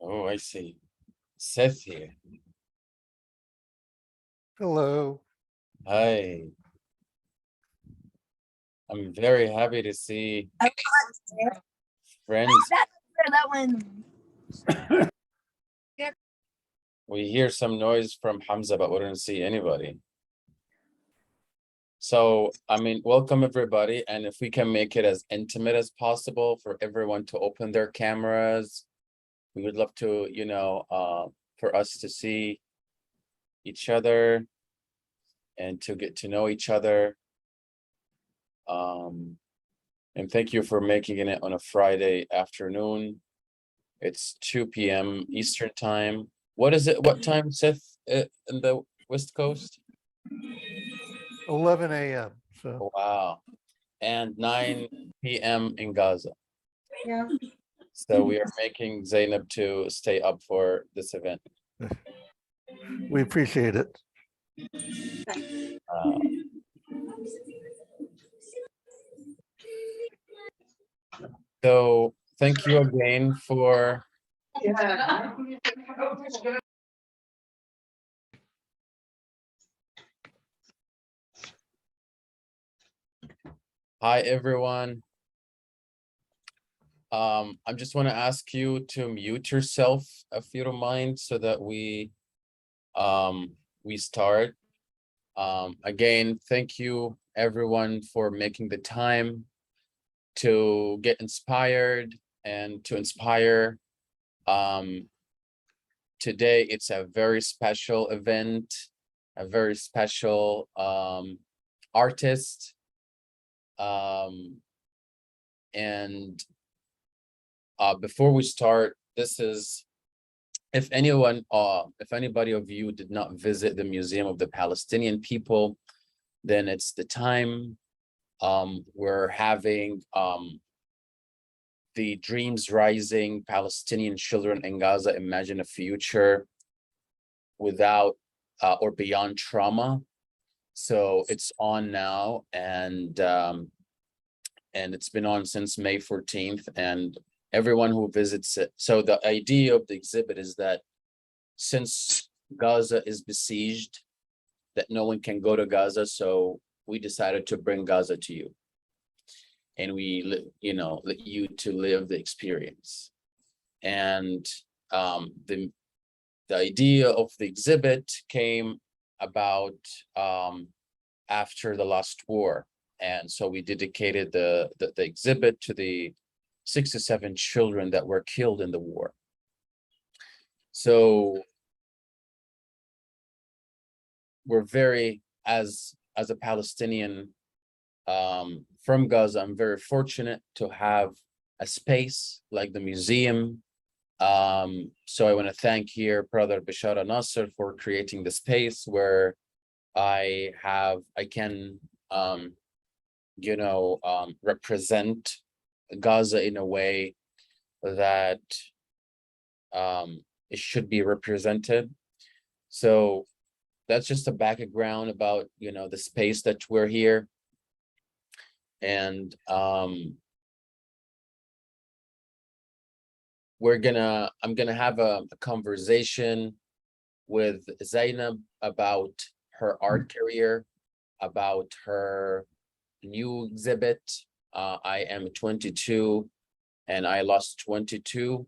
Oh, I see. Seth here. Hello. Hi. I'm very happy to see friends. That one. We hear some noise from Hamza, but we don't see anybody. So, welcome everybody. And if we can make it as intimate as possible for everyone to open their cameras, we would love to, for us to see each other and to get to know each other. And thank you for making it on a Friday afternoon. It's 2 p.m. Eastern time. What is it? What time, Seth, in the West Coast? 11 a.m. So Oh, wow. And 9 p.m. in Gaza. Yeah. So we are making Zainab to stay up for this event. we appreciate it. Uh, so thank you again for Hi everyone. I just want to ask you to mute yourself if you don't mind so that we start. Again, thank you everyone for making the time to get inspired and to inspire. Today it's a very special event, a very special artist. And before we start, this is if anybody of you did not visit the Museum of the Palestinian People, then it's the time. We're having the Dreams Rising Palestinian Children in Gaza Imagine a Future Without or Beyond Trauma. So it's on now, and it's been on since May 14th, and everyone who visits it. So the idea of the exhibit is that since Gaza is besieged, that no one can go to Gaza, so we decided to bring Gaza to you. And we, let you to live the experience. And the idea of the exhibit came about after the last war. And so we dedicated the exhibit to the 67 children that were killed in the war. So we're very, as a Palestinian from Gaza, I'm very fortunate to have a space like the museum. So I want to thank here Brother Bashar al-Nasser for creating the space where I can represent Gaza in a way that it should be represented. So that's just a background about the space that we're here. And I'm gonna have a conversation with Zainab about her art career, about her new exhibit. I am 22 and I lost 22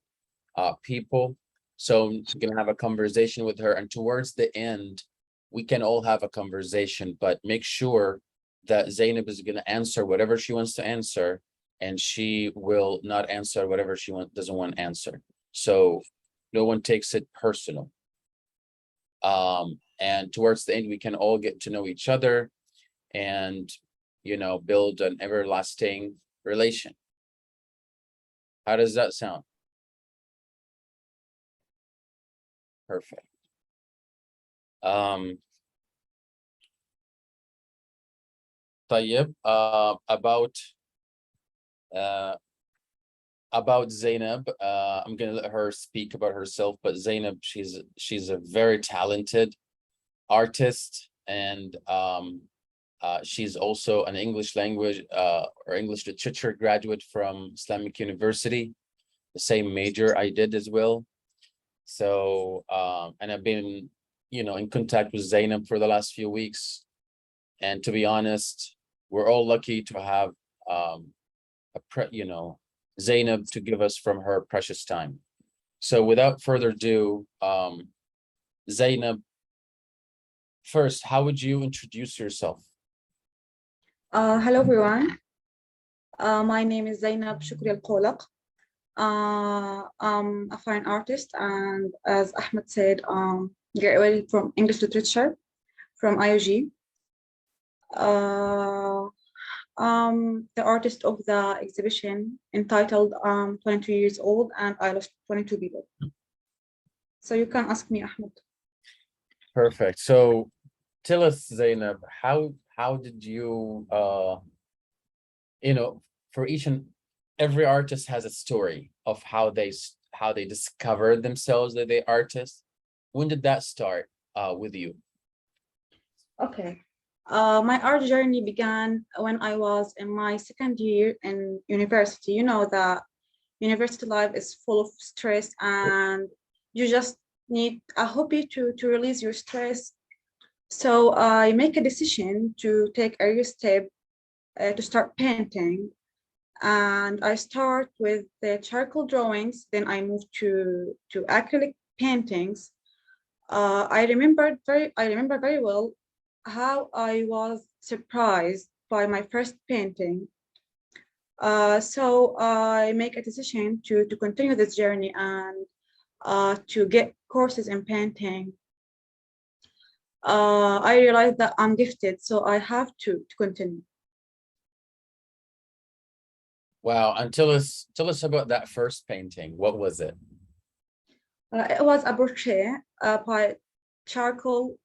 people. So I'm gonna have a conversation with her, and towards the end, we can all have a conversation, but make sure that Zainab is gonna answer whatever she wants to answer, and she will not answer whatever she doesn't want to answer. So no one takes it personal. And towards the end, we can all get to know each other and build an everlasting relation. How does that sound? Perfect. طيب, about Zainab, I'm gonna let her speak about herself, but Zainab, she's a very talented artist, and she's also an English language or English literature graduate from Islamic University, the same major I did as well. So, and I've been, in contact with Zainab for the last few weeks. And to be honest, we're all lucky to have, Zainab to give us from her precious time. So without further ado, Zainab, first, how would you introduce yourself? Hello everyone. My name is Zainab Al-Qolaq. I'm a fine artist, and as Ahmed said, graduated from English literature from IOG. The artist of the exhibition entitled 22 years old and I lost 22 people. So you can ask me, Ahmed. Perfect. So tell us, Zainab, how did you for each and every artist has a story of how they discovered themselves that they artists. When did that start with you? Okay. My art journey began when I was in my second year in university. You know that university life is full of stress, and you just need a hobby to release your stress. So I make a decision to take a real step to start painting. And I start with the charcoal drawings, then I move to acrylic paintings. I remember very well how I was surprised by my first painting. So I make a decision to continue this journey and to get courses in painting. I realized that I'm gifted, so I have to continue. Wow, and tell us about that first painting. What was it? It was a portrait by charcoal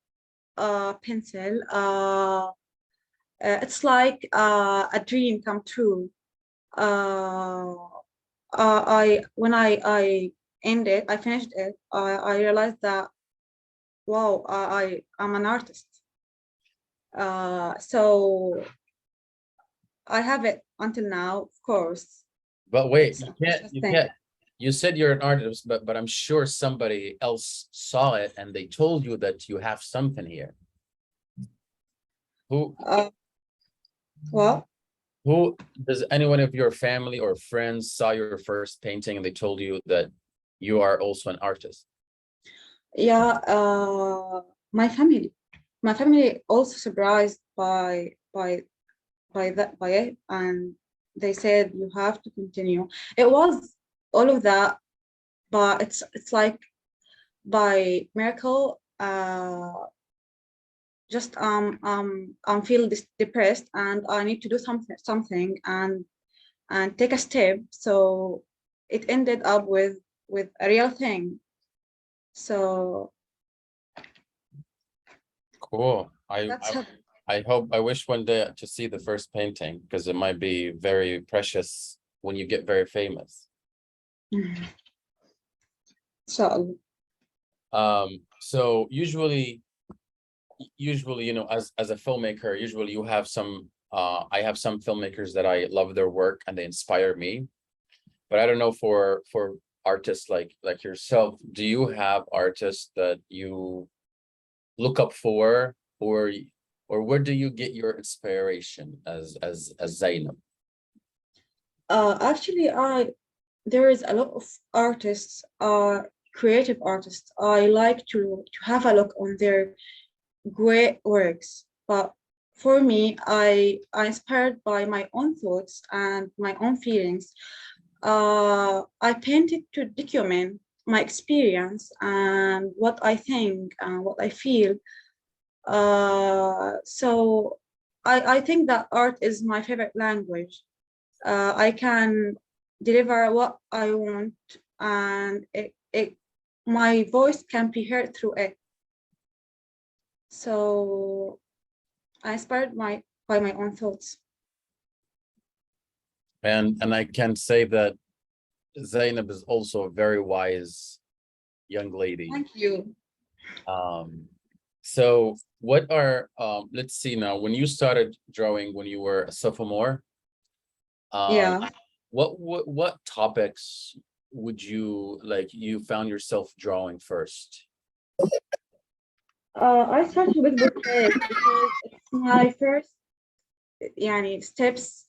pencil. It's like a dream come true. When I ended, I finished it. I realized that wow, I'm an artist. So I have it until now, of course. But wait, It's a you precious thing. can't. You said you're an artist, but I'm sure somebody else saw it and they told you that you have something here. Who Well, does anyone of your family or friends saw your first painting and they told you that you are also an artist? yeah, my family also surprised by it, and they said you have to continue. It was all of that, but it's like by miracle. Just I'm feel depressed, and I need to do something and take a step. So it ended up with a real thing. So Cool. that's how. I wish one day to see the first painting because it might be very precious when you get very famous. So So usually, as a filmmaker, usually you have some I have some filmmakers that I love their work and they inspire me. But I don't know for artists like yourself, do you have artists that you look up for, or where do you get your inspiration as Zainab? actually, there is a lot of artists, creative artists. I like to have a look on their great works, but for me, I inspired by my own thoughts and my own feelings. I painted to document my experience and what I think and what I feel. So I think that art is my favorite language. I can deliver what I want, and my voice can be heard through it. So I inspired by my own thoughts. And I can say that Zainab is also a very wise young lady. Thank you. So what are let's see now, when you started drawing when you were a sophomore, Yeah. what topics would you like you found yourself drawing first? I started with portraits because it's my first steps.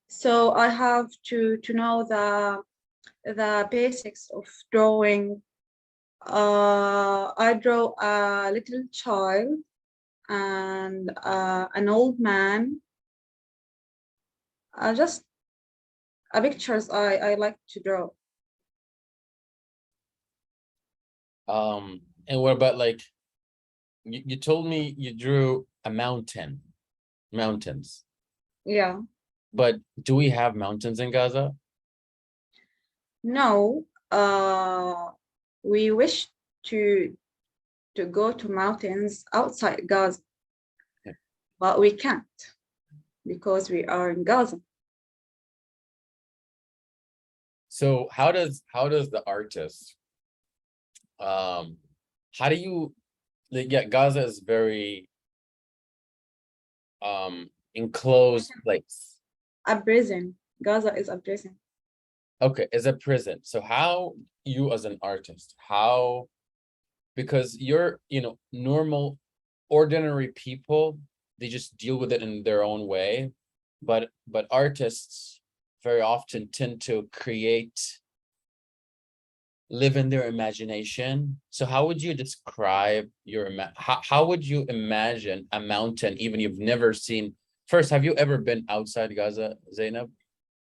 So I have to know the basics of drawing. I draw a little child and an old man. Just pictures I like to draw. And what about like you told me you drew a mountains, Yeah. but do we have mountains in Gaza? No. We wish to go to mountains outside Gaza, Okay. but we can't because we are in Gaza. So how does the artist how do you like, yeah, Gaza is very enclosed place. A prison. Gaza is a prison. Okay, is a prison. So how you as an artist, how, because you're, normal, ordinary people, they just deal with it in their own way. But artists very often tend to live in their imagination. So how would you describe how would you imagine a mountain, even you've never seen? First, have you ever been outside Gaza, Zainab?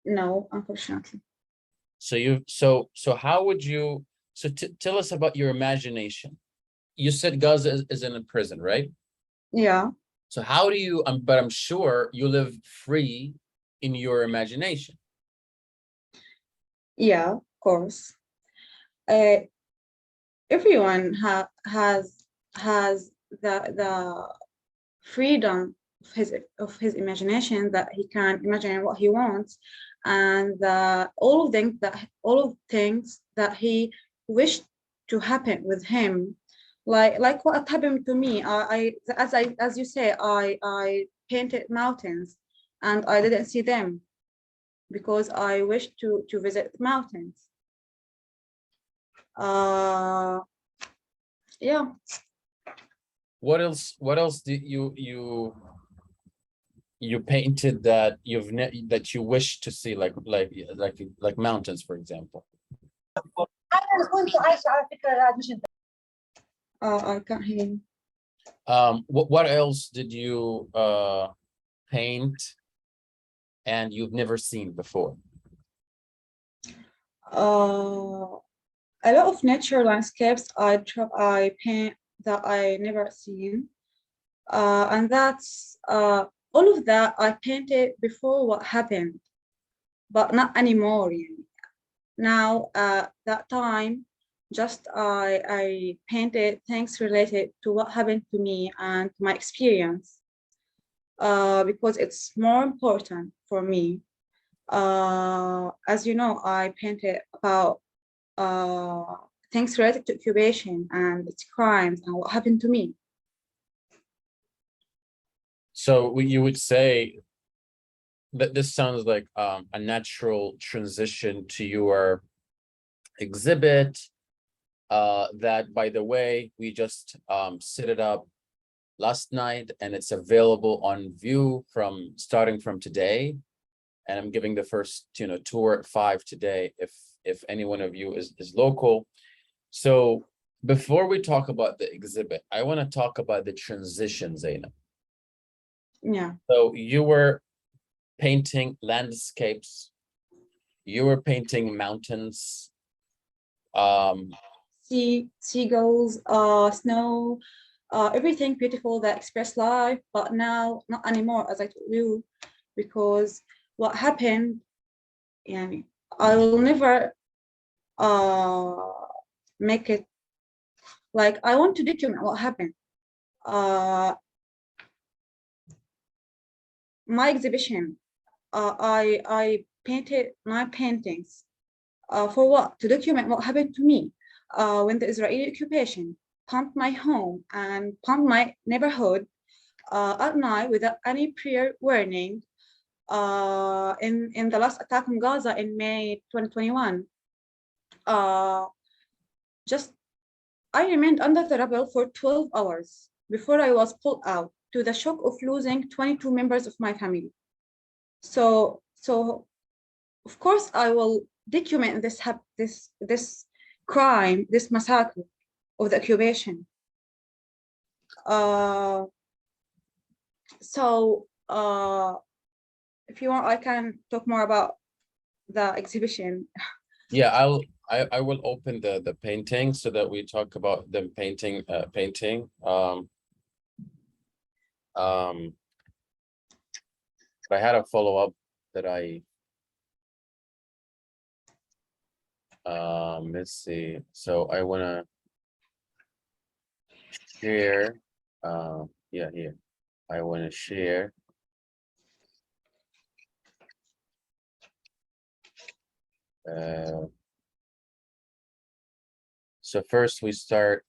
No, unfortunately. So how would you, tell us about your imagination. You said Gaza is in a prison, right? Yeah. So how do you, but I'm sure you live free in your imagination. Yeah, of course. Everyone has the freedom of his imagination, that he can imagine what he wants, and all of things that he wished to happen with him, like what happened to me. As you say, I painted mountains and I didn't see them because I wished to visit mountains. Yeah. What else did you painted that that you wish to see, like mountains, for example? I can't hear you. What else did you paint and you've never seen before? A lot of nature landscapes I paint that I never seen, and that's all of that I painted before what happened, but not anymore. Now, that time, just I painted things related to what happened to me and my experience, because it's more important for me. As you know, I painted about things related to occupation and its crimes and what happened to me. So you would say that this sounds like a natural transition to your exhibit, that, by the way, we just set it up last night and it's available on view starting from today. And I'm giving the first tour at 5 today if any one of you is local. So before we talk about the exhibit, I want to talk about the transition, Zainab. Yeah. So you were painting landscapes, you were painting mountains, Seagulls, snow, everything beautiful that express life, but now not anymore, as I told you, because what happened, and I will never make it, like I want to document what happened. My exhibition, I painted my paintings for what? To document what happened to me when the Israeli occupation pumped my home and pumped my neighborhood at night without any prior warning, in the last attack on Gaza in May 2021. just I remained under the rubble for 12 hours before I was pulled out, to the shock of losing 22 members of my family. So of course I will document this crime, this massacre of the occupation. If you want, I can talk more about the exhibition. Yeah, I will open the painting so that we talk about the painting. But I had a follow-up that let's see. So I wanna share. Yeah, here. I wanna share. So first we start.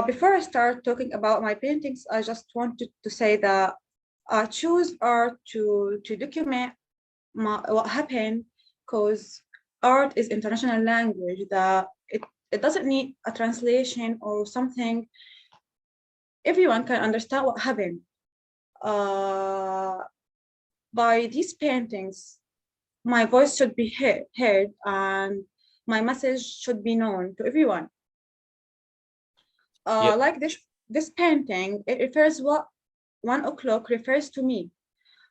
Before I start talking about my paintings, I just wanted to say that I choose art to document what happened, because art is international language that it doesn't need a translation or something. Everyone can understand what happened. By these paintings, my voice should be heard and my message should be known to everyone. Yeah. Like this painting, it refers what 1 o'clock refers to me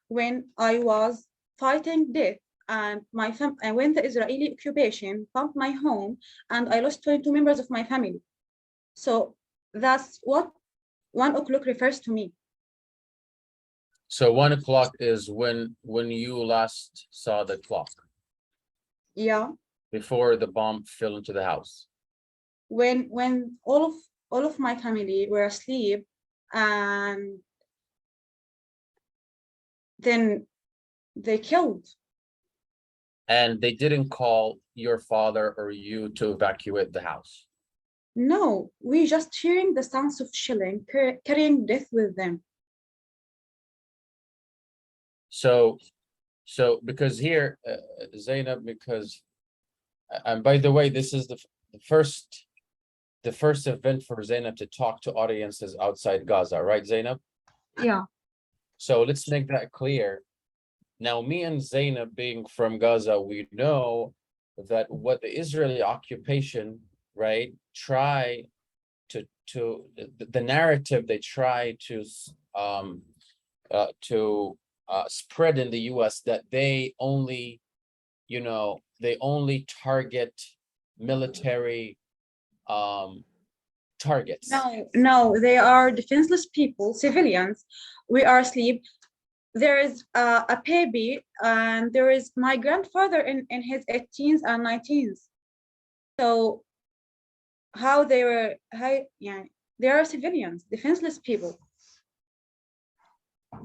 when I was fighting death, and when the Israeli occupation bombed my home and I lost 22 members of my family. So that's what 1 o'clock refers to me. So 1 o'clock is when you last saw the clock. Yeah. Before the bomb fell into the house. When all of my family were asleep, and then they killed. And they didn't call your father or you to evacuate the house? No, we just hearing the sounds of shelling, carrying death with them. So because here, Zainab, because, and by the way, this is the first event for Zainab to talk to audiences outside Gaza, right, Zainab? Yeah. So let's make that clear. Now, me and Zainab being from Gaza, we know that what the Israeli occupation, right, try to the narrative they try to spread in the US, that they only, they only target military targets. No, they are defenseless people, civilians. We are asleep. There is a baby, and there is my grandfather in his 18s and 19s. So yeah, they are civilians, defenseless people.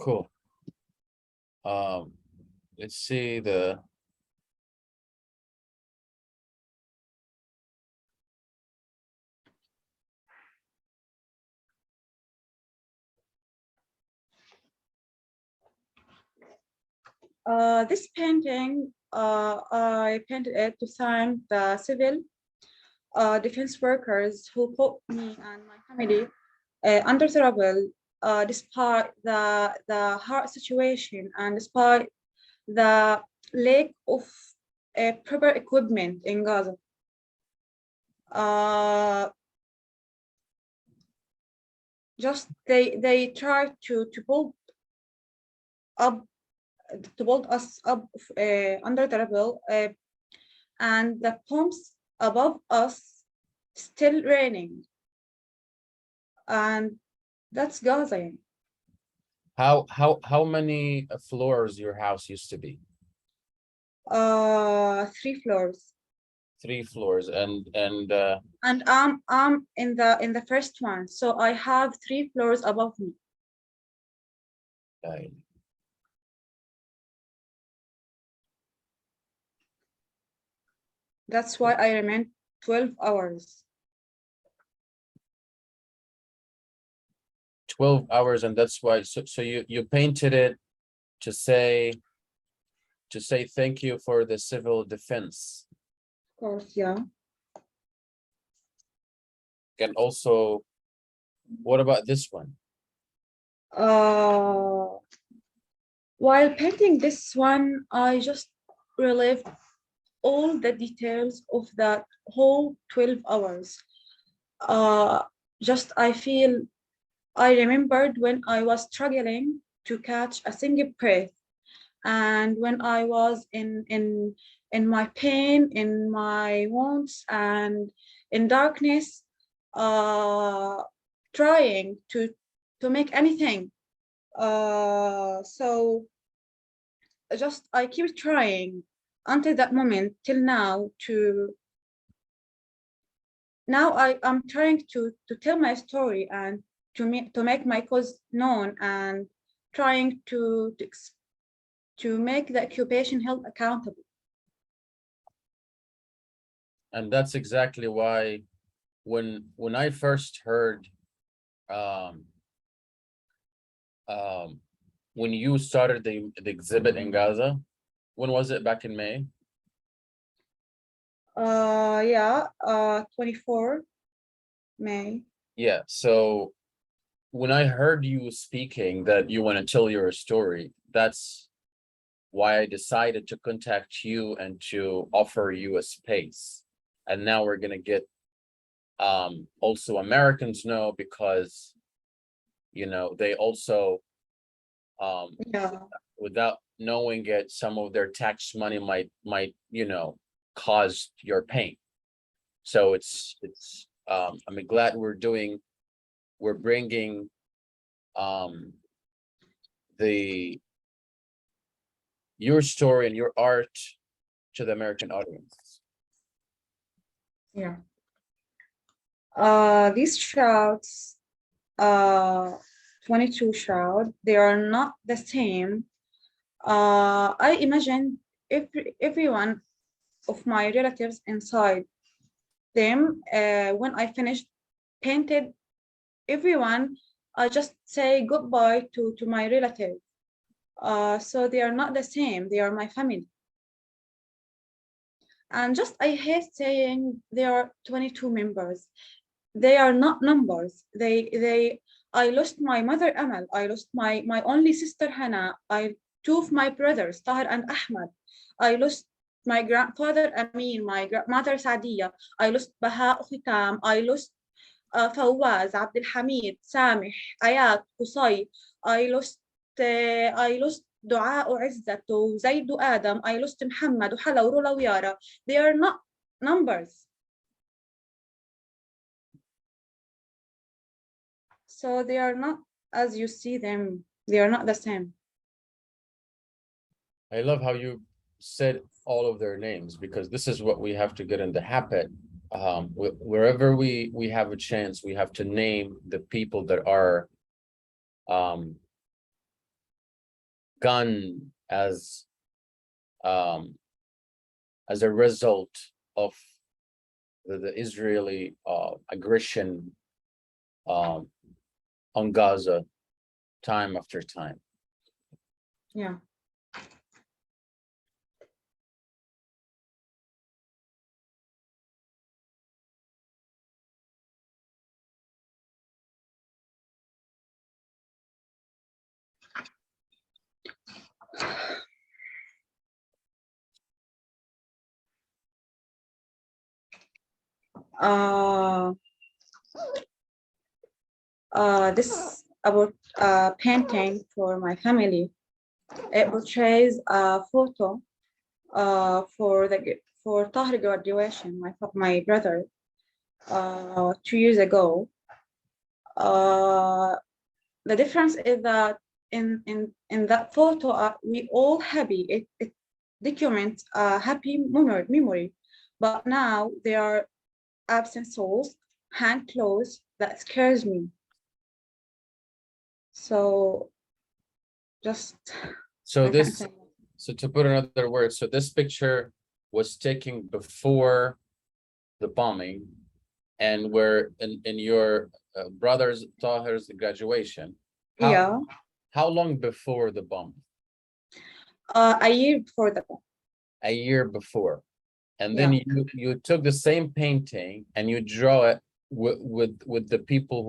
Cool. Let's see the. This painting, I painted it to thank the civil defense workers who put me and my family under the rubble, despite the hard situation and despite the lack of proper equipment in Gaza. Just they try to build us up under the rubble, and the pumps above us still raining, and that's Gaza. How many floors your house used to be? 3 floors. 3 floors, and I'm in the first one, so I have 3 floors above me. That's why I remained 12 hours. 12 hours, and that's why. So you painted it to say to say thank you for the civil defense. Of course, yeah. And also, what about this one? While painting this one, I just relived all the details of that whole 12 hours. Just I remembered when I was struggling to catch a single breath, and when I was in my pain, in my wounds, and in darkness, trying to make anything. So just I keep trying until that moment till now I'm trying to tell my story and to make my cause known, and trying to make the occupation held accountable. And that's exactly why when I first heard when you started the exhibit in Gaza, when was it? Back in May? Yeah, 24 May. Yeah, so when I heard you speaking that you want to tell your story, that's why I decided to contact you and to offer you a space. And now we're gonna get also Americans know, because you know they also Yeah, without knowing it, some of their tax money might you know cause your pain. So it's I'm glad we're bringing your story and your art to the American audience. yeah. These shrouds, 22 shroud, they are not the same. I imagine every one of my relatives inside them. When I finished painted everyone, I just say goodbye to my relative. So they are not the same. They are my family. And just I hate saying there are 22 members. They are not numbers. I lost my mother Amal. I lost my only sister Hannah. Two of my brothers, Tahir and Ahmed. I lost my grandfather Amin, my grandmother Sadia. I lost Baha Khitam. I lost فواز, عبد الحميد, سامح, Ayat, Qusay. I lost دعاء وعزت وزيد وآدم. I lost محمد وحلا ورولا ويارا. They are not numbers. So they are not as you see them. They are not the same. I love how you said all of their names, because this is what we have to get in the habit. Wherever we have a chance, we have to name the people that are gone as a result of the Israeli aggression on Gaza time after time. Yeah. This about painting for my family. It portrays a photo for Tahir graduation, my brother, 2 years ago. The difference is that in that photo, we all happy. It documents a happy memory, but now there are absent souls, hand closed. That scares me. So just So I can't this, say. so to put another word, so this picture was taken before the bombing, and we're in your brother's Tahir's graduation. Yeah. How long before the bomb? A year before that. A year before. And Yeah. then you took the same painting and you draw it with the people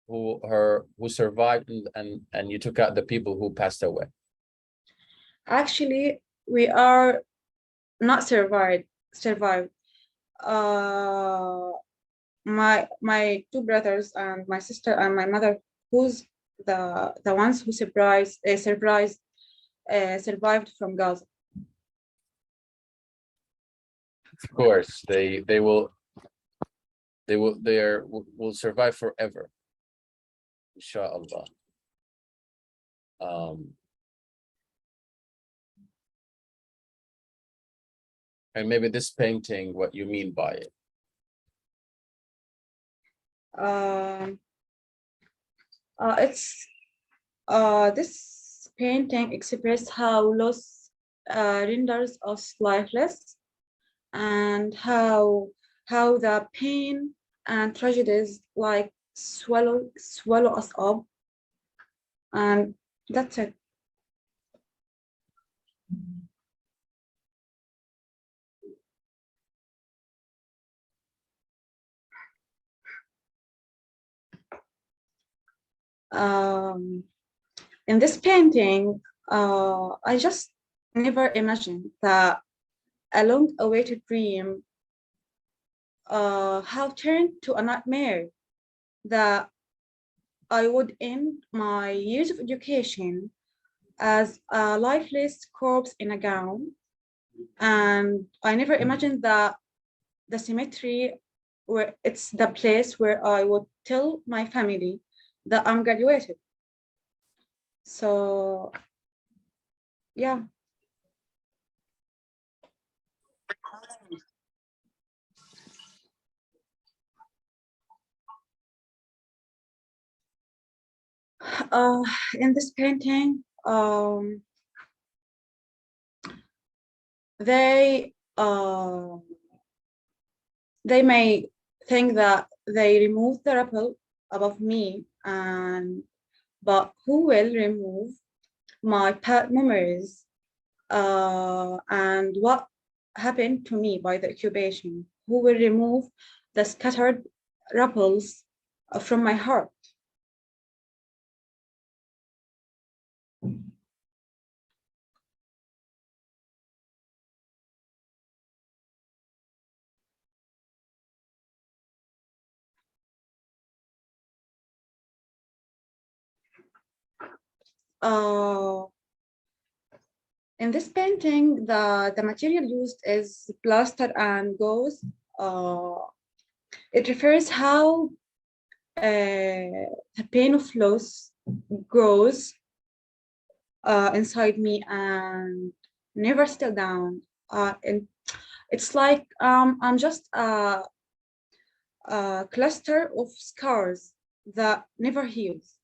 who survived, and you took out the people who passed away. Actually, we are not survived. Uh, my two brothers and my sister and my mother, who's the ones who survived from Gaza. Of course, they will survive forever, inshallah. And maybe this painting, what you mean by it? It's this painting expresses how loss renders us lifeless, and how the pain and tragedies like swallow us up, and that's it. In this painting, I just never imagined that a long-awaited dream have turned to a nightmare, that I would end my years of education as a lifeless corpse in a gown. And I never imagined that the cemetery, where it's the place where I would tell my family that I'm graduated. So yeah. In this painting, they may think that they removed the ripple above me, but who will remove my past memories and what happened to me by the occupation? Who will remove the scattered ripples from my heart? In this painting, the material used is plaster and gauze. It refers how the pain of loss grows inside me and never still down. And it's like I'm just a cluster of scars that never heals.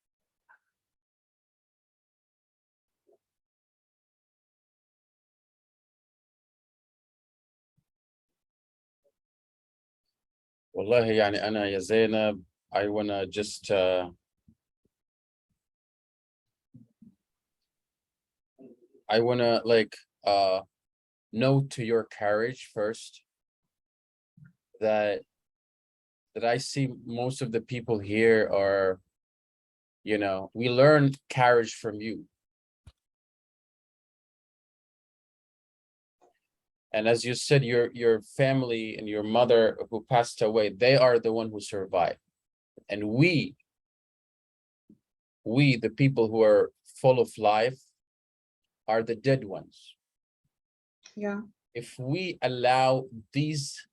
والله يعني أنا يا زينب, I wanna just I wanna like note to your courage first that I see most of the people here are, you know, we learn courage from you. And as you said, your family and your mother who passed away, they are the one who survived. And we, the people who are full of life, are the dead ones. Yeah. If we allow these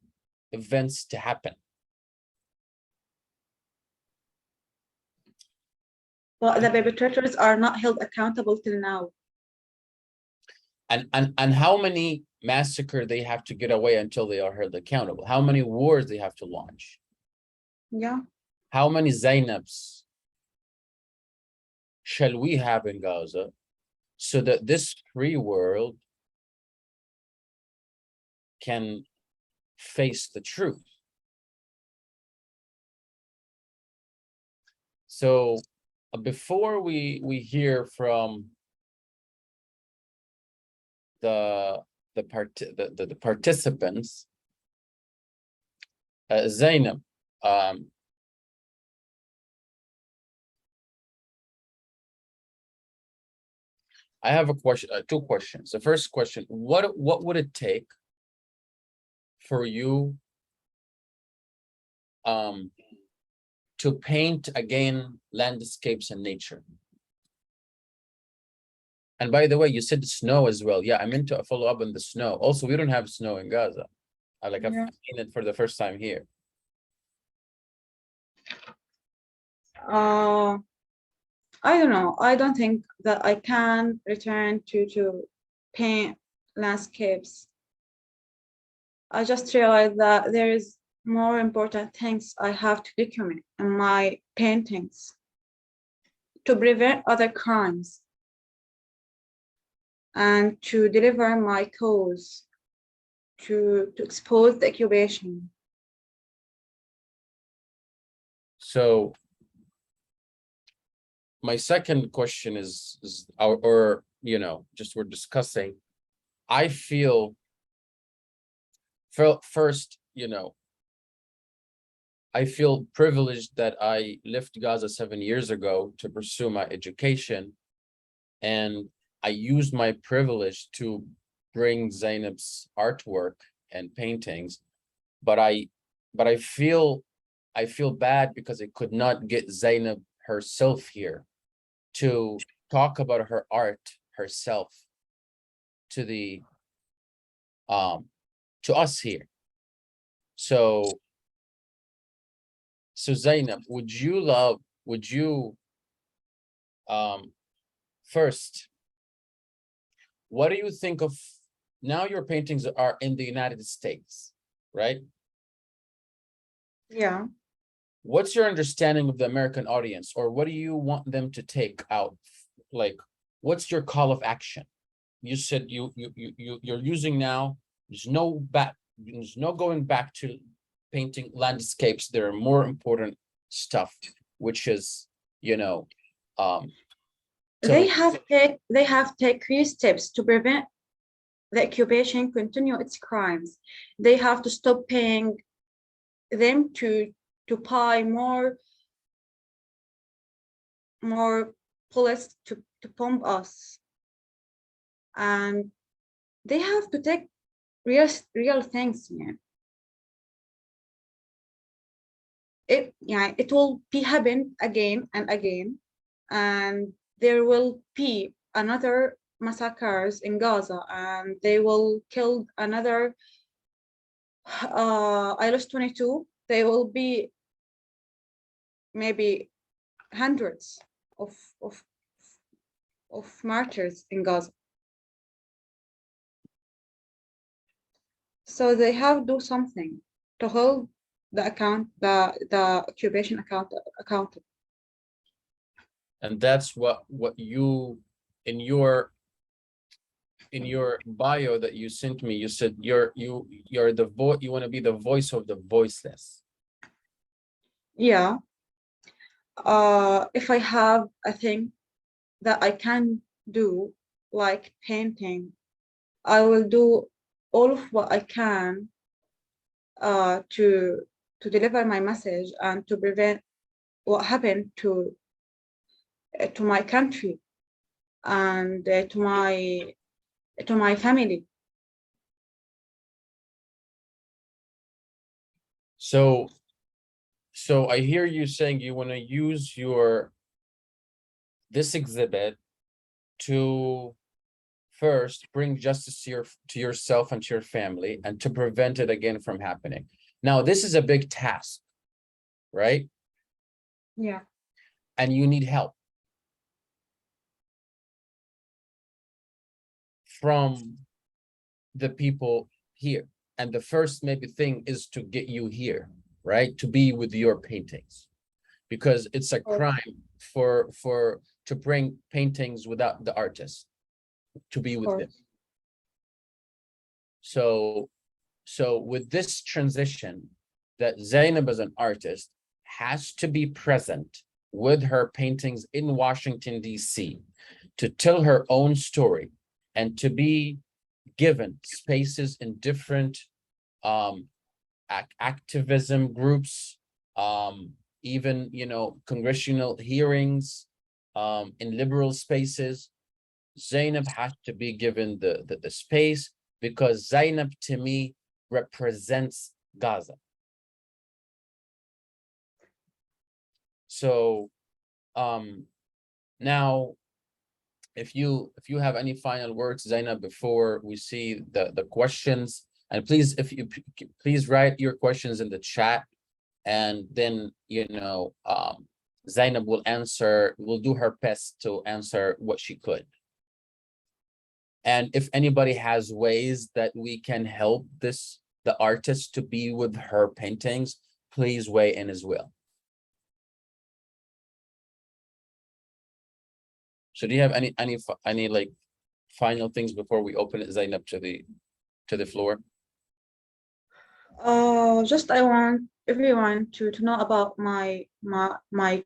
events to happen. But the perpetrators are not held accountable till now. And how many massacre they have to get away until they are held accountable? How many wars they have to launch? Yeah. How many Zainabs shall we have in Gaza so that this free world can face the truth? So before we hear from the participants. Zainab, I have a question, two questions. The first question, what would it take for you to paint again landscapes and nature? And by the way, you said snow as well. Yeah, I meant to follow up on the snow. Also, we don't have snow in Gaza. I've Yeah. seen it for the first time here. I don't know. I don't think that I can return to paint landscapes. I just realized that there is more important things I have to document in my paintings to prevent other crimes and to deliver my cause, to expose the occupation. So my second question is or you know, just we're discussing. I feel first, you know, I feel privileged that I left Gaza 7 years ago to pursue my education, and I used my privilege to bring Zainab's artwork and paintings, but I feel bad because I could not get Zainab herself here to talk about her art herself to the to us here. So Zainab, would you first, what do you think of, now your paintings are in the United States, right? Yeah. What's your understanding of the American audience, or what do you want them to take out? Like, what's your call of action? You said you're using now, there's no going back to painting landscapes. There are more important stuff, which is, you know, They have take clear steps to prevent the occupation continue its crimes. They have to stop paying them to buy more bullets to bomb us, and they have to take real things. It will be happen again and again, and there will be another massacres in Gaza, and they will kill another I lost 22. They will be maybe hundreds of martyrs in Gaza. So they have to do something to hold the occupation accountable. and that's what you, in your bio that you sent me, you said you're the voice, you want to be the voice of the voiceless. Yeah. If I have a thing that I can do, like painting, I will do all of what I can to deliver my message and to prevent what happened to my country and to my family. So I hear you saying you want to use this exhibit to first bring justice to yourself and to your family, and to prevent it again from happening. Now, this is a big task, right? Yeah. And you need help from the people here. And the first maybe thing is to get you here, right? To be with your paintings, because it's a crime to bring paintings without the artist, to be with them. So with this transition, that Zainab as an artist has to be present with her paintings in Washington, D.C. to tell her own story, and to be given spaces in different activism groups, even, you know, congressional hearings, in liberal spaces. Zainab has to be given the space, because Zainab, to me, represents Gaza. So now, if you have any final words, Zainab, before we see the questions, and please, if you please write your questions in the chat, and then, you know, Zainab will do her best to answer what she could. And if anybody has ways that we can help the artist to be with her paintings, please weigh in as well. So do you have any like final things before we open it, Zainab, to the floor? Just I want everyone to know about my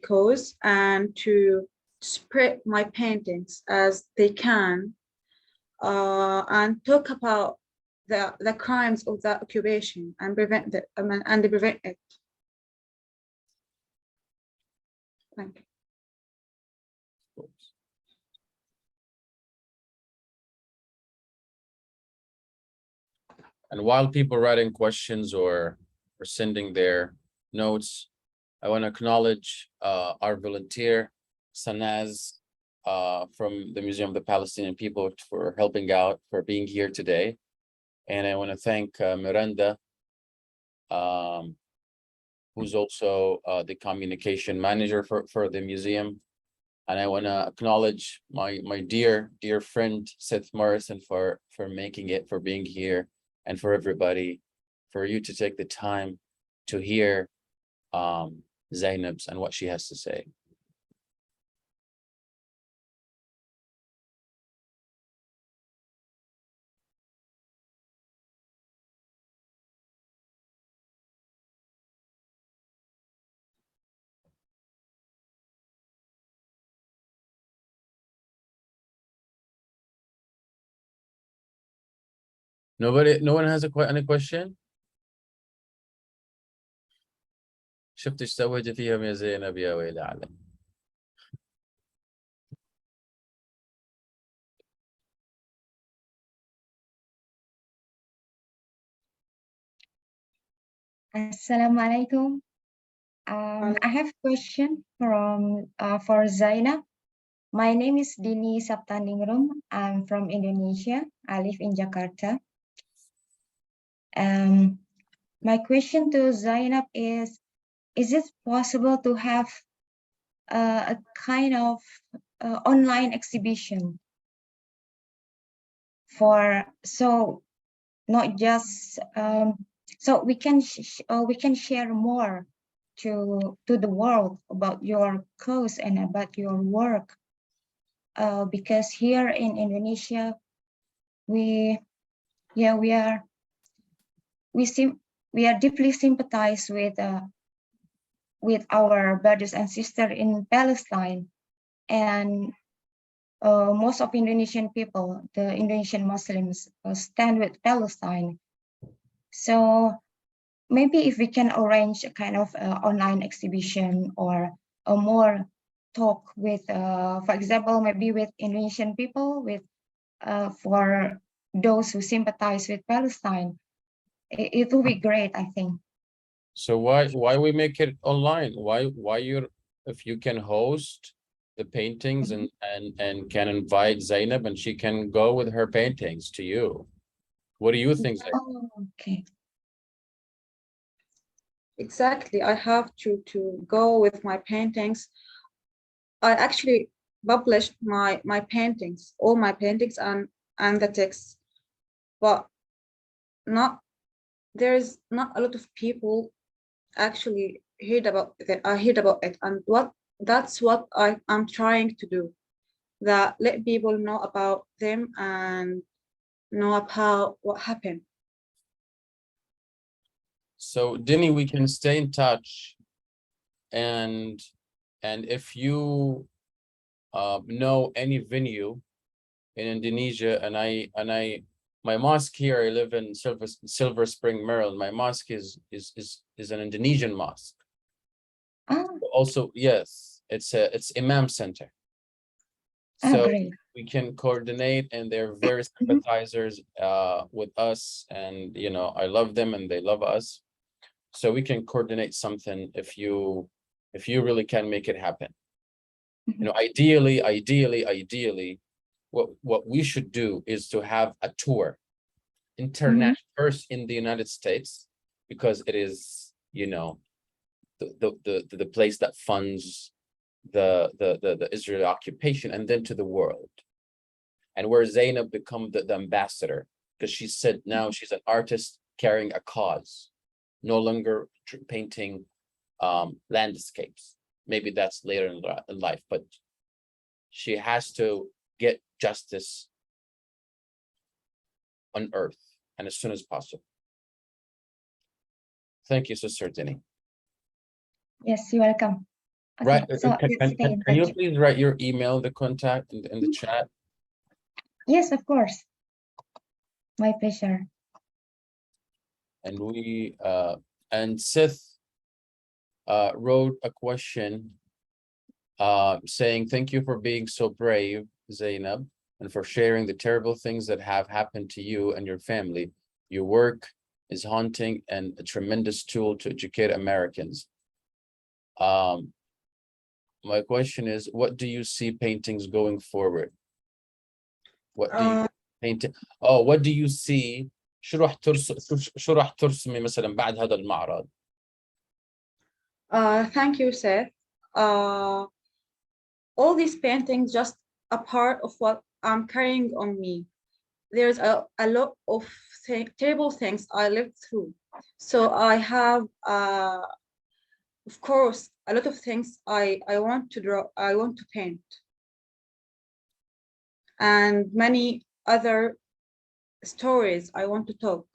cause, and to spread my paintings as they can, and talk about the crimes of the occupation, and prevent it. And prevent it. Thank you. And while people writing questions or sending their notes, I want to acknowledge our volunteer, Sanaz, from the Museum of the Palestinian People, for helping out, for being here today. And I want to thank Miranda, who's also the communication manager for the museum. And I want to acknowledge my dear friend, Seth Morrison, for making it, for being here, and for everybody, for you to take the time to hear Zainab's and what she has to say. No one has any question? شفت ايش سويت فيهم يا زينب يا ويلي علي. Assalamualaikum. I have a question for Zainab. My name is Dini Saptaningrum. I'm from Indonesia. I live in Jakarta. My question to Zainab is it possible to have a kind of online exhibition not just so we can share more to the world about your cause and about your work, because here in Indonesia we are deeply sympathized with our brothers and sisters in Palestine, and most of Indonesian people, the Indonesian Muslims, stand with Palestine. So maybe if we can arrange a kind of online exhibition, or a more talk with, for example, maybe with Indonesian people, with for those who sympathize with Palestine, it will be great, I think. So why we make it online? Why if you can host the paintings and can invite Zainab, and she can go with her paintings to you? What do you think, Zainab? Oh, okay. Exactly. I have to go with my paintings. I actually published my paintings, all my paintings, and the text, but there's not a lot of people actually heard about it. And that's what I'm trying to do, that let people know about them and know about what happened. So Dini, we can stay in touch, and if you know any venue in Indonesia, and I My mosque here, I live in Silver Spring, Maryland. My mosque is an Indonesian mosque. Ah, Also, yes, it's Imam Center. ah, So great. we can coordinate, and they're very sympathizers with us, and you know, I love them and they love us. So we can coordinate something if you really can make it happen. You know, ideally, what we should do is to have a tour international first in the United States, because it is, you know, the place that funds the Israeli occupation, and then to the world, and where Zainab become the ambassador, because she said now she's an artist carrying a cause, no longer painting landscapes. Maybe that's later in life, but she has to get justice on earth, and as soon as possible. Thank you, Sister Denny. Yes, you're welcome. Okay, Right, so let's stay in can you touch. please write your email, the contact in the chat? Yes, of course. My pleasure. And we and Sith wrote a question saying, thank you for being so brave, Zainab, and for sharing the terrible things that have happened to you and your family. Your work is haunting and a tremendous tool to educate Americans. My question is, what do you see paintings going forward? What do you paint? Oh, what do you see? شو راح ترسمي مثلا بعد هذا المعرض؟ Thank you, Seth. All these paintings just a part of what I'm carrying on me. There's a lot of terrible things I lived through. So I have, of course, a lot of things I want to draw, I want to paint. And many other stories I want to talk.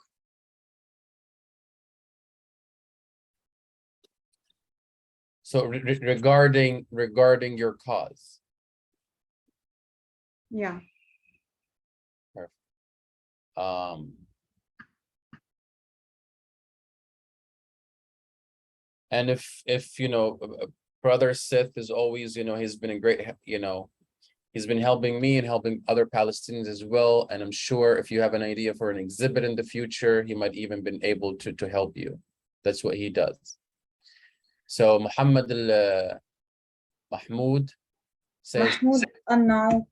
So regarding your cause. Yeah. And if you know, brother Seth is always, you know, he's been a great, you know, he's been helping me and helping other Palestinians as well. And I'm sure if you have an idea for an exhibit in the future, he might even been able to help you. That's what he does. So Mahmoud says, Mahmoud Annaouk,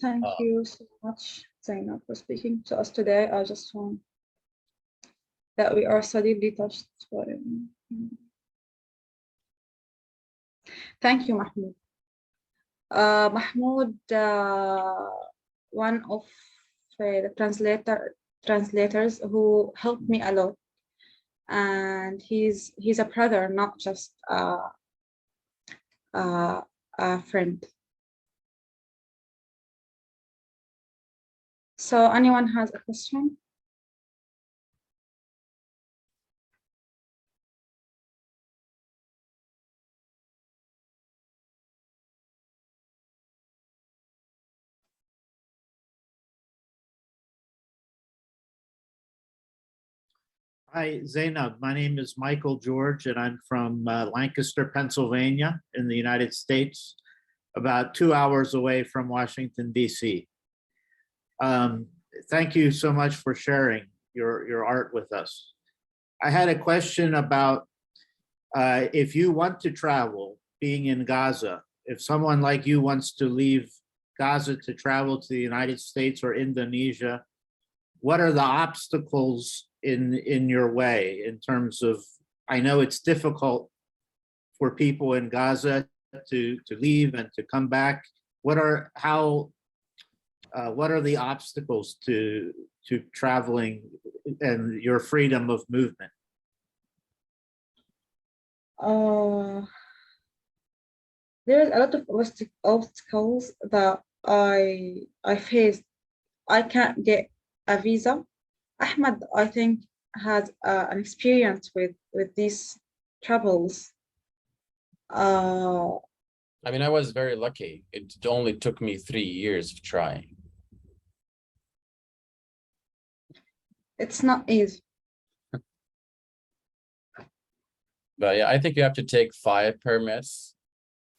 thank you so much, Zainab, for speaking to us today. I just want that we are so deeply touched for it. Thank you, Mahmoud. Mahmoud, one of the translators who helped me a lot, and he's a brother, not just a friend. So anyone has a question? Hi, Zainab. My name is Michael George, and I'm from Lancaster, Pennsylvania, in the United States, about 2 hours away from Washington, D.C. Thank you so much for sharing your art with us. I had a question about if you want to travel, being in Gaza, if someone like you wants to leave Gaza to travel to the United States or Indonesia, what are the obstacles in your way in terms of, I know it's difficult for people in Gaza to leave and to come back. What are the obstacles to traveling and your freedom of movement? There's a lot of obstacles that I faced. I can't get a visa. Ahmed, I think, has an experience with these troubles. I mean, I was very lucky. It only took me 3 years of trying. It's not easy. But yeah, I think you have to take 5 permits.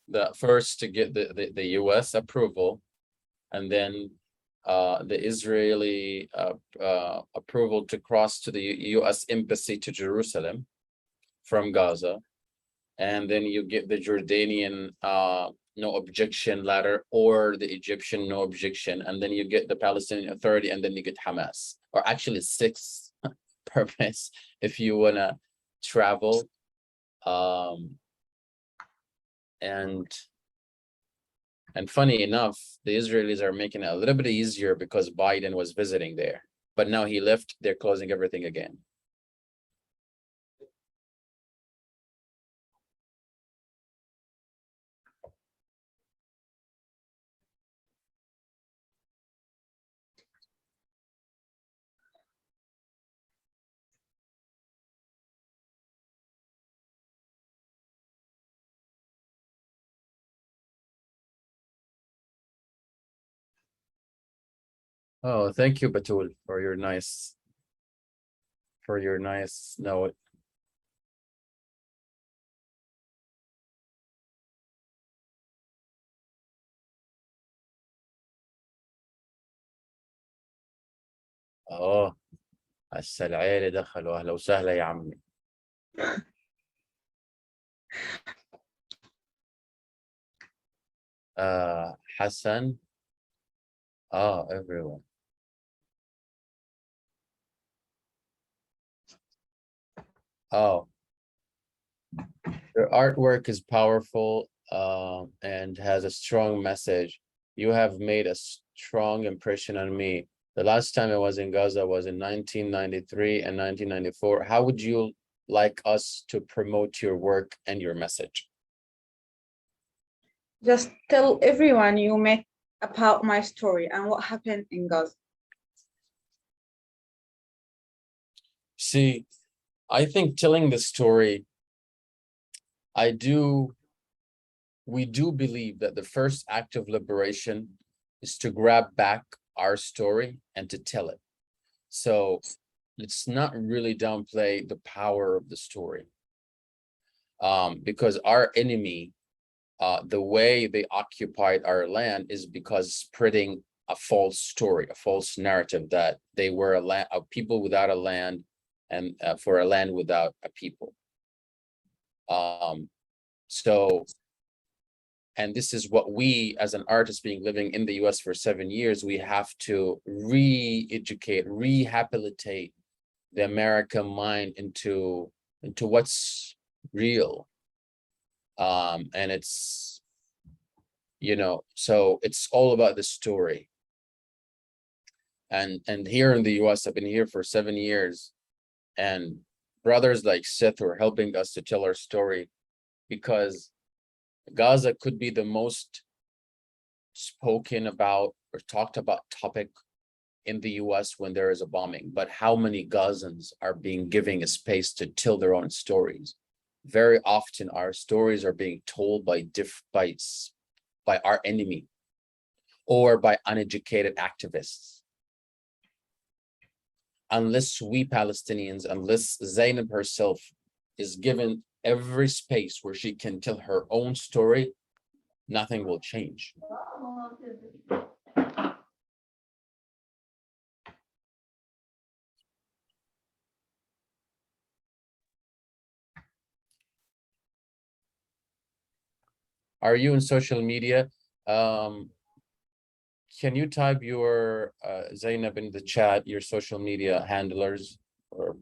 The first to get the US approval, and then the Israeli approval to cross to the US embassy to Jerusalem from Gaza. And then you get the Jordanian no objection letter, or the Egyptian no objection, and then you get the Palestinian Authority, and then you get Hamas, or actually 6 permits if you wanna travel. And funny enough, the Israelis are making it a little bit easier because Biden was visiting there, but now he left, they're closing everything again. Oh, thank you, Batul, for your nice note. اه هسه العيلة دخلوا، اهلا وسهلا يا عمي. Hassan. Everyone. Oh, your artwork is powerful and has a strong message. You have made a strong impression on me. The last time I was in Gaza was in 1993 and 1994. How would you like us to promote your work and your message? Just tell everyone you met about my story and what happened in Gaza. See, I think telling the story, we do believe that the first act of liberation is to grab back our story and to tell it. So let's not really downplay the power of the story. Because our enemy, the way they occupied our land is because spreading a false story, a false narrative that they were a people without a land, and for a land without a people. And this is what we, as an artist being living in the US for 7 years, we have to re-educate, rehabilitate the American mind into what's real. And it's, so it's all about the story. And here in the US, I've been here for 7 years, and brothers like Seth were helping us to tell our story, because Gaza could be the most spoken about or talked about topic in the US when there is a bombing, but how many Gazans are being given a space to tell their own stories? Very often our stories are being told by our enemy or by uneducated activists. Unless we Palestinians, unless Zainab herself is given every space where she can tell her own story, nothing will change. Are you in social media? Can you type your Zainab in the chat, your social media handlers? Or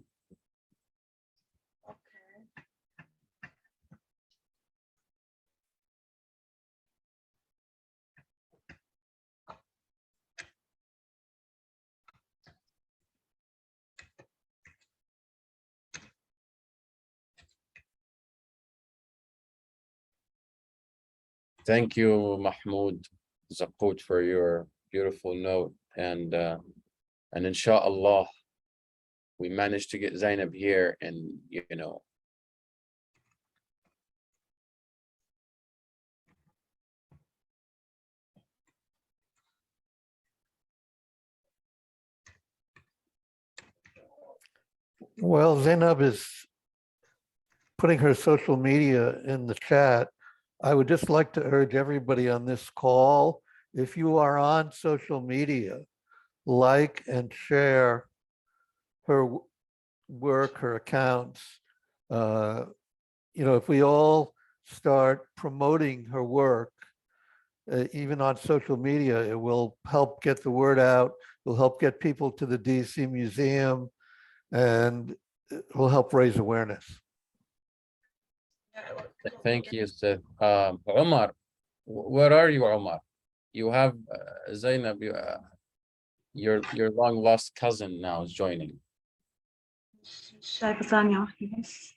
thank you, Mahmoud Zakut, for your beautiful note. And inshallah, we managed to get Zainab here, and Well, Zainab is putting her social media in the chat. I would just like to urge everybody on this call, if you are on social media, like and share her work, her accounts. If we all start promoting her work, even on social media, it will help get the word out. It will help get people to the DC Museum, and it will help raise awareness. Thank you, Seth. Omar, where are you, Omar? You have Zainab, your long lost cousin now is joining. شايفة ثانية واحدة بس.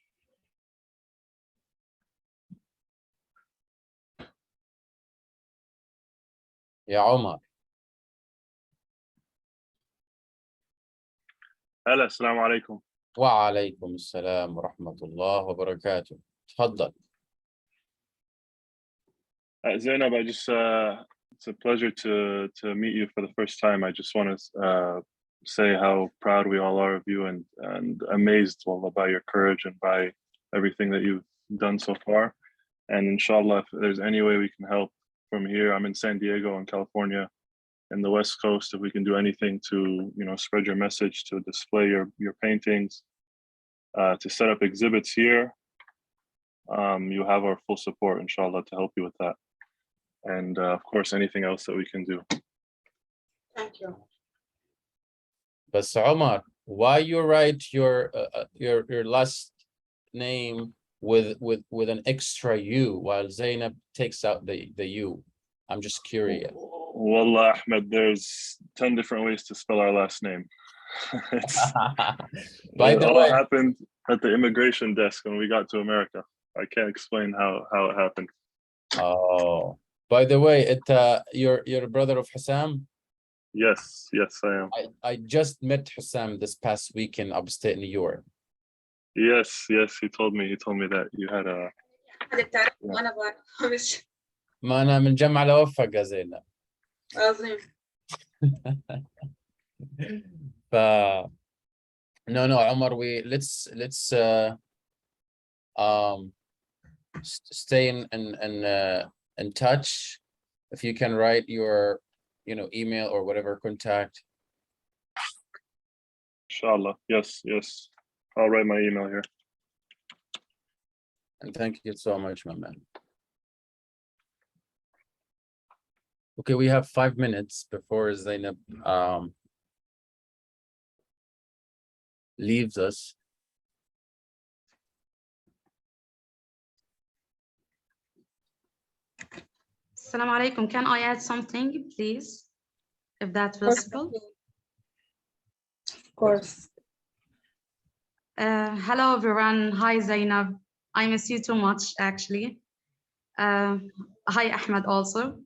يا عمر. هلا السلام عليكم. وعليكم السلام ورحمة الله وبركاته. تفضل. Zainab, it's a pleasure to meet you for the first time. I just want to say how proud we all are of you and amazed by your courage and by everything that you've done so far. And inshallah, if there's any way we can help from here, I'm in San Diego in California, in the West Coast. If we can do anything to spread your message, to display your paintings, to set up exhibits here, you have our full support, inshallah, to help you with that. And of course, anything else that we can do. Thank you. But Omar, why you write your last name with an extra U while Zainab takes out the U? I'm just curious. Wallah, Ahmed, there's 10 different ways to spell our last name. By the all way, happened at the immigration desk when we got to America. I can't explain how it happened. oh, by the way, you're a brother of Hussam? Yes, I am. I just met Hussam this past week in upstate New York. Yes, he told me that you had a. أنا بعرف. ما أنا من جمع لوفق يا زينب. عظيم. No, Omar, let's stay in touch. If you can write your email or whatever contact. Inshallah, yes. I'll write my email here. And thank you so much, my man. Okay, we have 5 minutes before Zainab leaves us. Assalamu alaikum. Can I add something, please? If that's possible. Of course. Hello, everyone. Hi, Zainab. I miss you too much, actually. Hi, Ahmed, also.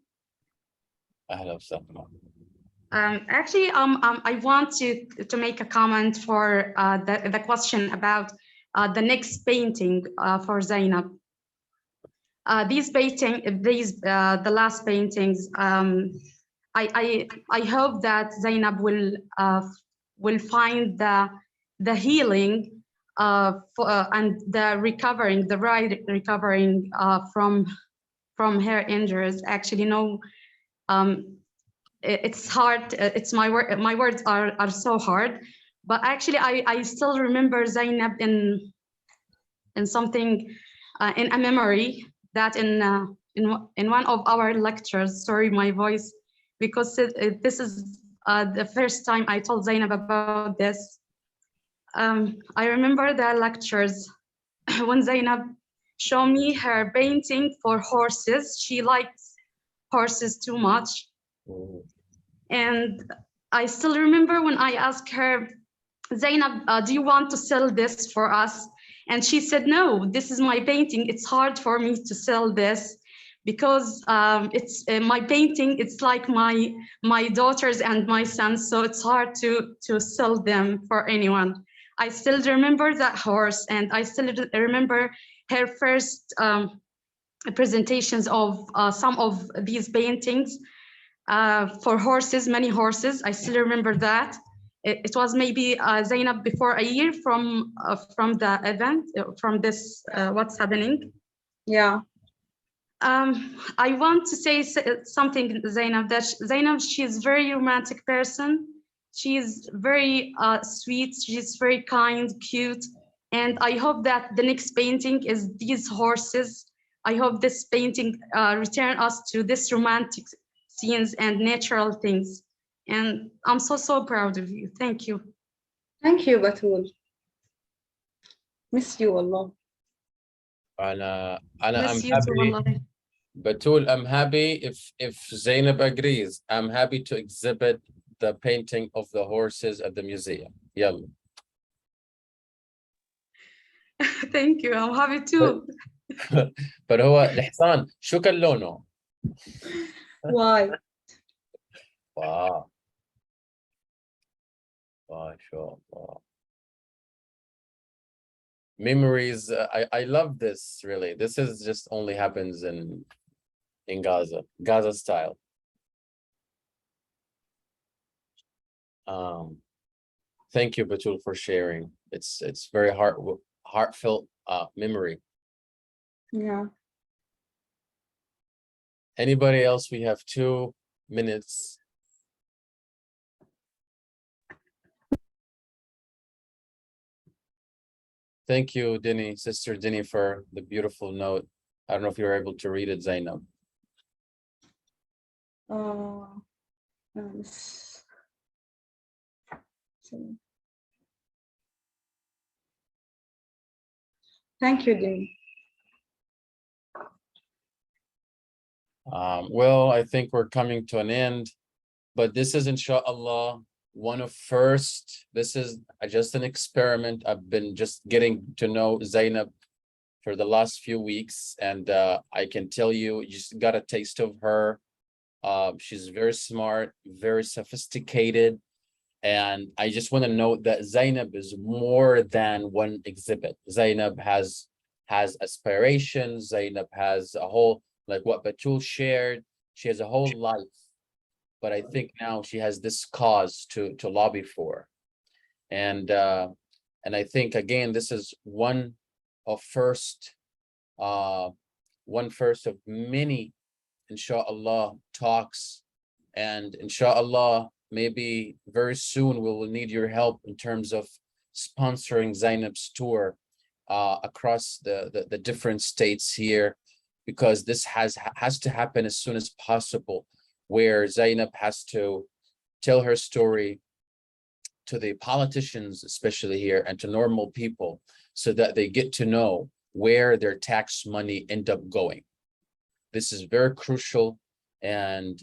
أهلا وسهلا. Actually, I want to make a comment for the question about the next painting for Zainab. The last paintings. I hope that Zainab will find the healing and the recovering from her injuries. Actually, no. It's hard. It's my words are so hard, but actually I still remember Zainab in something in a memory that in one of our lectures. Sorry, my voice, because this is the first time I told Zainab about this. I remember the lectures when Zainab showed me her painting for horses. She likes horses too much. And I still remember when I asked her, Zainab, do you want to sell this for us? And she said, no, this is my painting. It's hard for me to sell this because it's my painting. It's like my daughters and my sons. So it's hard to sell them for anyone. I still remember that horse, and I still remember her first presentations of some of these paintings for horses, many horses. I still remember that. it was maybe Zainab before a year from the event, from this what's happening. Yeah. I want to say something, Zainab, that Zainab, she's very romantic person. She's very sweet. She's very kind, cute. And I hope that the next painting is these horses. I hope this painting return us to this romantic scenes and natural things. And I'm so proud of you. Thank you. Thank you, Batul. Miss you, Allah. I'm Miss you too, happy. wallahi. Batul, I'm happy if Zainab agrees. I'm happy to exhibit the painting of the horses at the museum. Yalla. Thank you. I'm happy too. but هو الحصان شو كان لونه؟ Why? واو ما شاء الله. Memories. I love this really. This is just only happens in Gaza style. Thank you, Batul, for sharing. It's very heartfelt memory. Yeah. Anybody else? We have 2 minutes. Thank you, Dini, Sister Dini, for the beautiful note. I don't know if you're able to read it, Zainab. Thank you, Dean. Well, I think we're coming to an end, but this is inshallah one of first. This is just an experiment. I've been just getting to know Zainab for the last few weeks, and I can tell you, you just got a taste of her. She's very smart, very sophisticated, and I just want to note that Zainab is more than one exhibit. Zainab has aspirations. Zainab has a whole, like what Batul shared, she has a whole life. But I think now she has this cause to lobby for. And I think, again, this is one first of many, inshallah, talks. And inshallah, maybe very soon we will need your help in terms of sponsoring Zainab's tour across the different states here, because this has to happen as soon as possible, where Zainab has to tell her story to the politicians, especially here, and to normal people, so that they get to know where their tax money end up going. This is very crucial. And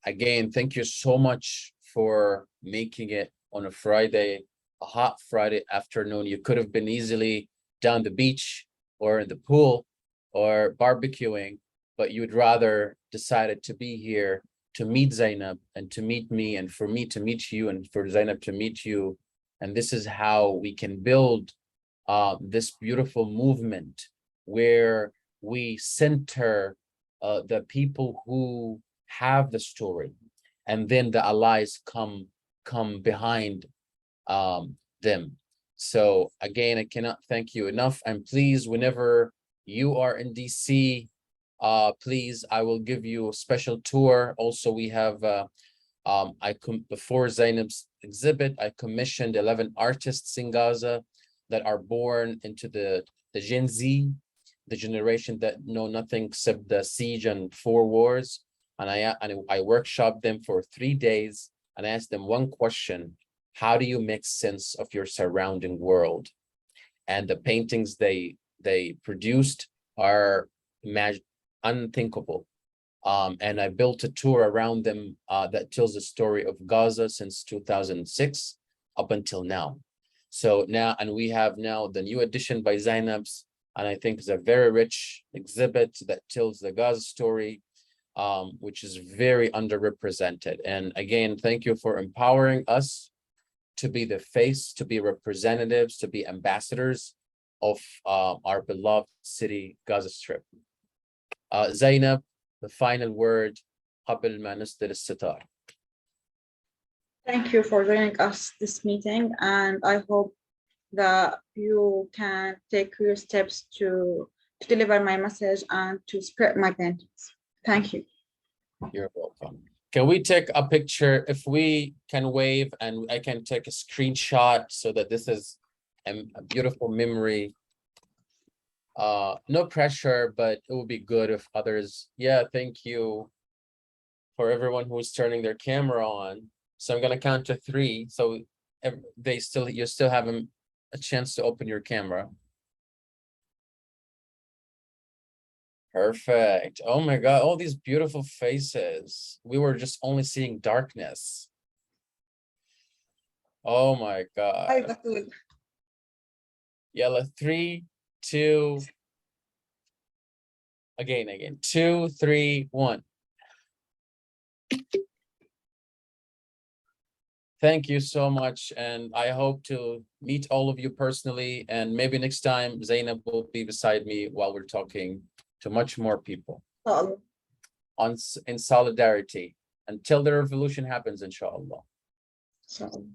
again, thank you so much for making it on a Friday, a hot Friday afternoon. You could have been easily down the beach or in the pool or barbecuing, but you'd rather decided to be here to meet Zainab and to meet me, and for me to meet you, and for Zainab to meet you. And this is how we can build this beautiful movement where we center the people who have the story, and then the allies come behind them. So again, I cannot thank you enough. And please, whenever you are in DC, please, I will give you a special tour. Also, we have before Zainab's exhibit, I commissioned 11 artists in Gaza that are born into the Gen Z, the generation that know nothing except the siege and 4 wars. And I workshopped them for 3 days, and I asked them one question: how do you make sense of your surrounding world? And the paintings they produced are unthinkable. And I built a tour around them that tells the story of Gaza since 2006 up until now. So now, and we have now the new edition by Zainab's, and I think it's a very rich exhibit that tells the Gaza story, which is very underrepresented. And again, thank you for empowering us to be the face, to be representatives, to be ambassadors of our beloved city, Gaza Strip. Zainab, the final word. قبل ما نسدل الستار. Thank you for joining us this meeting, and I hope that you can take your steps to deliver my message and to spread my paintings. Thank you. You're welcome. Can we take a picture? If we can wave and I can take a screenshot so that this is a beautiful memory. No pressure, but it would be good if others. Yeah, thank you for everyone who's turning their camera on. So I'm gonna count to 3. So you still have a chance to open your camera. Perfect. Oh my God, all these beautiful faces. We were just only seeing darkness. Oh my God. Hi, Batul. Yalla, 3, 2. Again. 2, 3, 1. Thank you so much, and I hope to meet all of you personally, and maybe next time Zainab will be beside me while we're talking to much more people in solidarity until the revolution happens, inshallah. So.